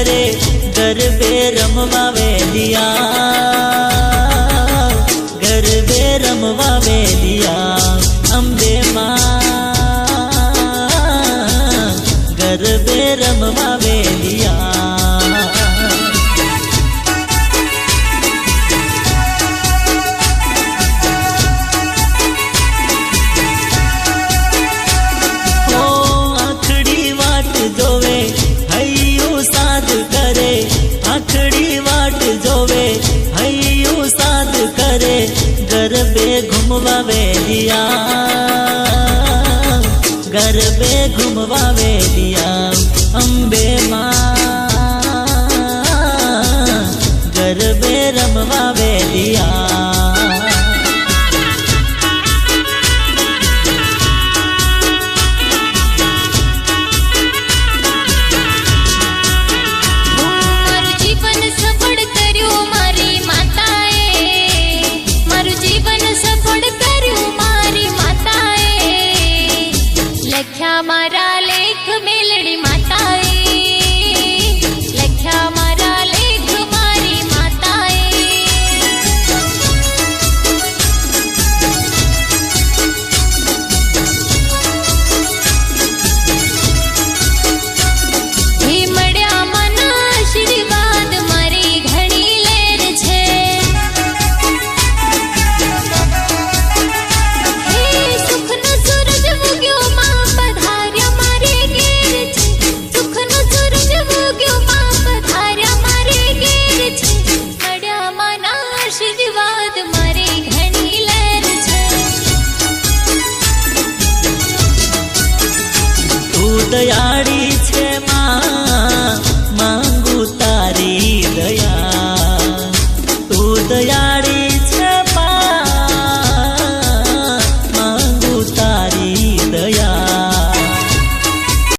करे गरबे रमवा वेलिया, गरबे रमवा वेलिया अंबे मां, गरबे रमवा वेलिया। आखड़ी वाट जोवे हयू साध करे गरबे घुमवा वेलिया, गरबे घुमवा वेलिया अंबे मां, गरबे रमवा वेलिया। मारा